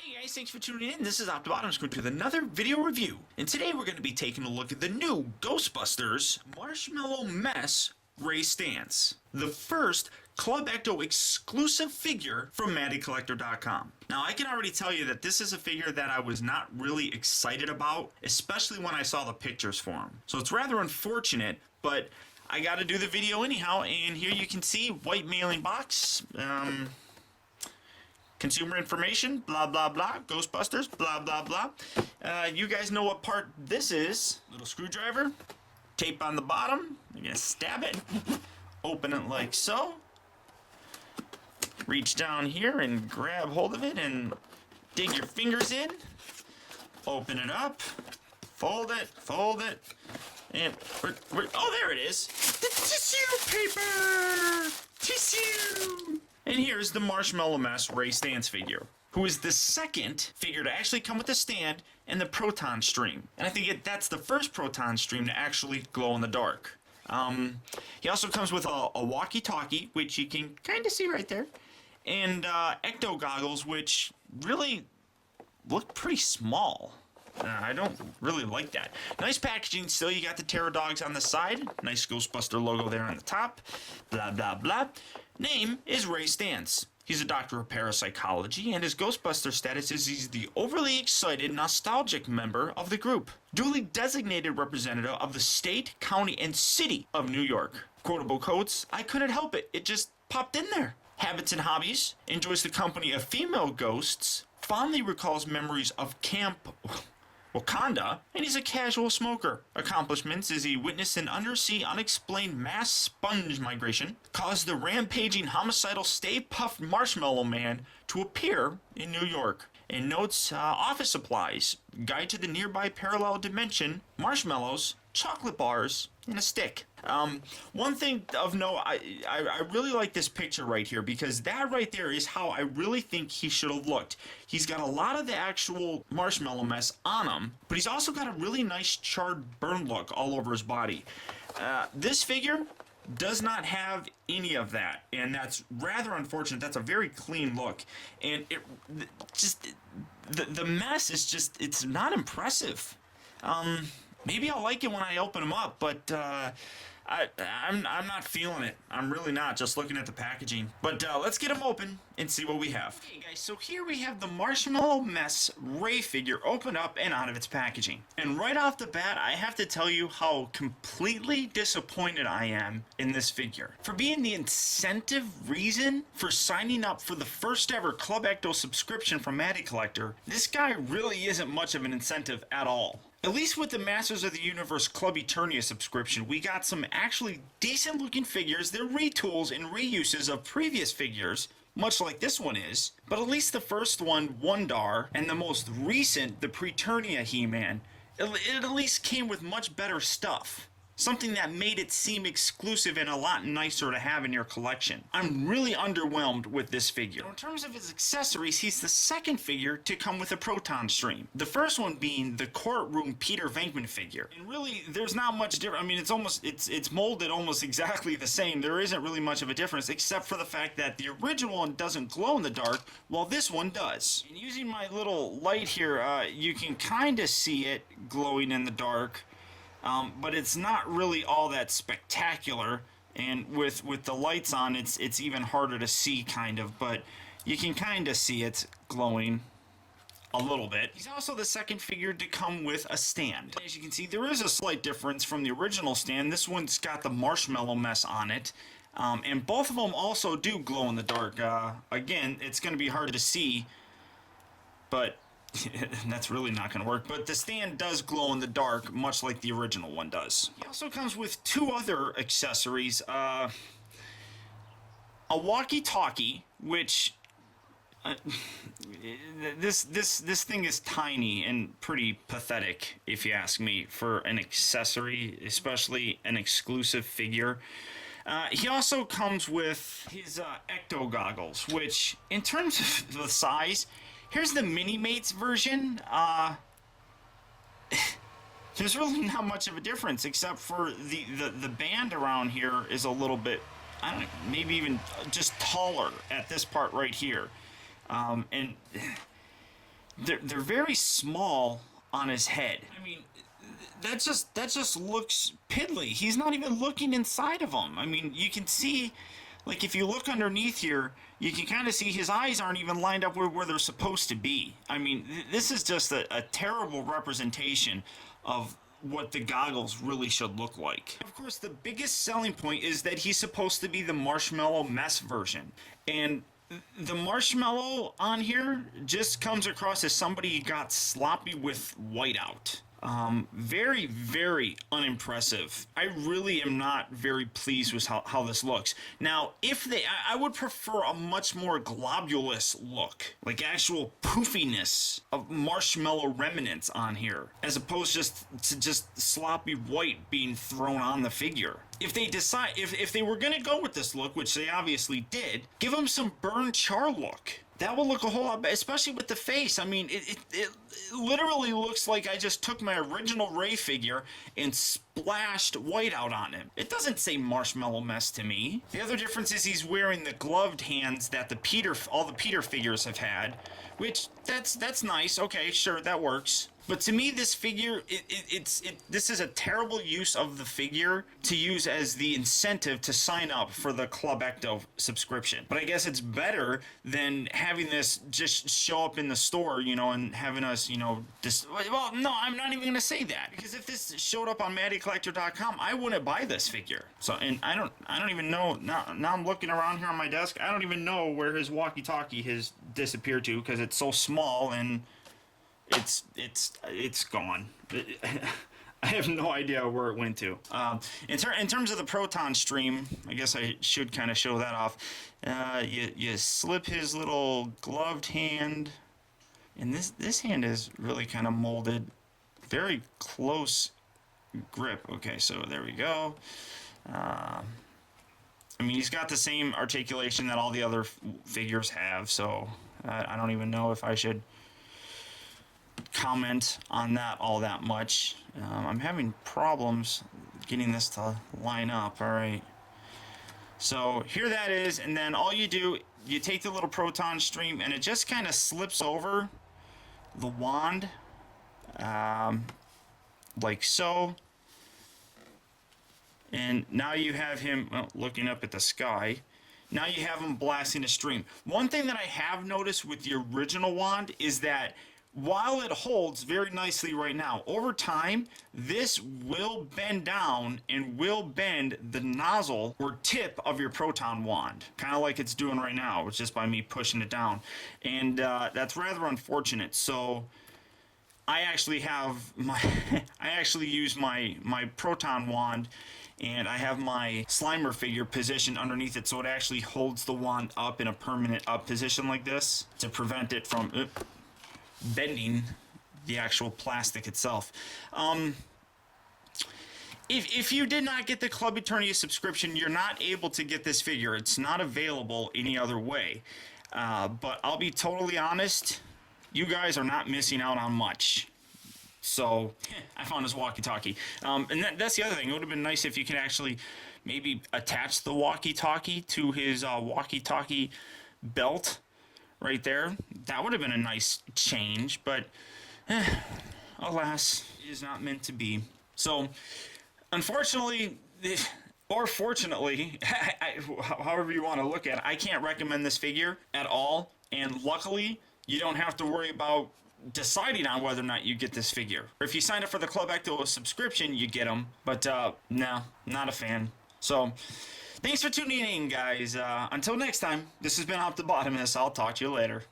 Hey guys, thanks for tuning in. This is optibotimus going with another video review. And today we're going to be taking a look at the new Ghostbusters Marshmallow Mess Ray stands. The first Club Ecto exclusive figure from MattyCollector.com. Now I can already tell you that this is a figure that I was not really excited about, especially when I saw the pictures for him. So it's rather unfortunate, but I got to do the video anyhow, and here you can see white mailing box. Consumer information, blah, blah, blah. Ghostbusters, blah, blah, blah. You guys know what part this is. Little screwdriver, tape on the bottom. I'm going to stab it, open it like so. Reach down here and grab hold of it and dig your fingers in. Open it up, fold it, and oh, there it is. The tissue paper! Tissue! And here's the Marshmallow Mess Ray Stance figure, who is the second figure to actually come with the stand and the proton stream. And I think that's the first proton stream to actually glow in the dark. He also comes with a walkie-talkie, which you can kind of see right there, and Ecto goggles, which really look pretty small. I don't really like that. Nice packaging still. You got the Terror Dogs on the side. Nice Ghostbuster logo there on the top. Blah, blah, blah. Name is Ray Stantz. He's a doctor of parapsychology, and his Ghostbuster status is he's the overly excited, nostalgic member of the group. Duly designated representative of the state, county, and city of New York. Quotable quotes, I couldn't help it. It just popped in there. Habits and hobbies. Enjoys the company of female ghosts. Fondly recalls memories of Camp Wakanda, and he's a casual smoker. Accomplishments is he witnessed an undersea unexplained mass sponge migration, caused the rampaging homicidal Stay Puft Marshmallow Man to appear in New York. And notes office supplies, guide to the nearby parallel dimension, marshmallows, chocolate bars, and a stick. One thing of note, I really like this picture right here, because that right there is how I really think he should have looked. He's got a lot of the actual marshmallow mess on him, but he's also got a really nice charred burn look all over his body. This figure does not have any of that, and that's rather unfortunate. That's a very clean look, and the mess is just, it's not impressive. Maybe I'll like it when I open them up, but I'm not feeling it. I'm really not, just looking at the packaging. But let's get them open and see what we have. Hey guys, so here we have the Marshmallow Mess Ray figure opened up and out of its packaging. And right off the bat, I have to tell you how completely disappointed I am in this figure. For being the incentive reason for signing up for the first ever Club Ecto subscription from Matty Collector, this guy really isn't much of an incentive at all. At least with the Masters of the Universe Club Eternia subscription, we got some actually decent looking figures. They're retools and reuses of previous figures, much like this one is. But at least the first one, Wondar, and the most recent, the Preternia He-Man, it at least came with much better stuff. Something that made it seem exclusive and a lot nicer to have in your collection. I'm really underwhelmed with this figure. In terms of his accessories, he's the second figure to come with a proton stream. The first one being the courtroom Peter Venkman figure. And really, there's not much difference. I mean, it's molded almost exactly the same. There isn't really much of a difference, except for the fact that the original one doesn't glow in the dark, while this one does. And using my little light here, you can kind of see it glowing in the dark. But it's not really all that spectacular, and with the lights on, it's even harder to see, kind of, but you can kind of see it glowing a little bit. He's also the second figure to come with a stand. As you can see, there is a slight difference from the original stand. This one's got the Marshmallow Mess on it, and both of them also do glow in the dark. Again, it's going to be hard to see, but that's really not going to work, but the stand does glow in the dark, much like the original one does. He also comes with two other accessories. A walkie-talkie, which this thing is tiny and pretty pathetic, if you ask me, for an accessory, especially an exclusive figure. He also comes with his Ecto goggles, which, in terms of the size, here's the Mini-Mates version. There's really not much of a difference, except for the band around here is a little bit, I don't know, maybe even just taller at this part right here. And they're very small on his head. I mean, that just looks piddly. He's not even looking inside of them. I mean, you can see, like, if you look underneath here, you can kind of see his eyes aren't even lined up where they're supposed to be. I mean, this is just a terrible representation of what the goggles really should look like. Of course, the biggest selling point is that he's supposed to be the Marshmallow Mess version. And the marshmallow on here just comes across as somebody who got sloppy with whiteout. Very, very unimpressive. I really am not very pleased with how this looks. Now, I would prefer a much more globulous look, like actual poofiness of marshmallow remnants on here, as opposed to just sloppy white being thrown on the figure. If they decide, if they were gonna go with this look, which they obviously did, give them some burn char look. That will look a whole lot better, especially with the face. I mean, it literally looks like I just took my original Ray figure and splashed white out on him. It doesn't say Marshmallow Mess to me. The other difference is he's wearing the gloved hands that all the Peter figures have had, which that's nice. Okay, sure, that works. But to me, this figure, this is a terrible use of the figure to use as the incentive to sign up for the Club Ecto subscription. But I guess it's better than having this just show up in the store, you know, and having us, you know, well, no, I'm not even going to say that. Because if this showed up on MattyCollector.com, I wouldn't buy this figure. So, and I don't even know, now I'm looking around here on my desk, I don't even know where his walkie-talkie has disappeared to because it's so small and it's gone. I have no idea where it went to. In terms of the proton stream, I guess I should kind of show that off. You slip his little gloved hand, and this hand is really kind of molded, very close grip. Okay, so there we go. I mean, he's got the same articulation that all the other figures have, so I don't even know if I should comment on that all that much. I'm having problems getting this to line up. All right, so here that is, and then all you do, you take the little proton stream and it just kind of slips over the wand, like so, and now you have him looking up at the sky. Now you have him blasting a stream. One thing that I have noticed with the original wand is that while it holds very nicely right now, over time, this will bend down and will bend the nozzle or tip of your proton wand, kind of like it's doing right now. It's just by me pushing it down. And that's rather unfortunate. So I actually have I actually use my proton wand, and I have my Slimer figure positioned underneath it so it actually holds the wand up in a permanent up position like this to prevent it from bending the actual plastic itself. If you did not get the Club Eternity subscription, you're not able to get this figure. It's not available any other way. But I'll be totally honest, you guys are not missing out on much. So I found his walkie-talkie. And that's the other thing. It would have been nice if you could actually maybe attach the walkie-talkie to his walkie-talkie belt right there. That would have been a nice change, but alas, it is not meant to be. So, unfortunately, or fortunately, however you want to look at it, I can't recommend this figure at all. And luckily, you don't have to worry about deciding on whether or not you get this figure. Or if you sign up for the Club Ecto subscription, you get them. But no, not a fan. So, thanks for tuning in, guys. Until next time, this has been Optibotimus. I'll talk to you later.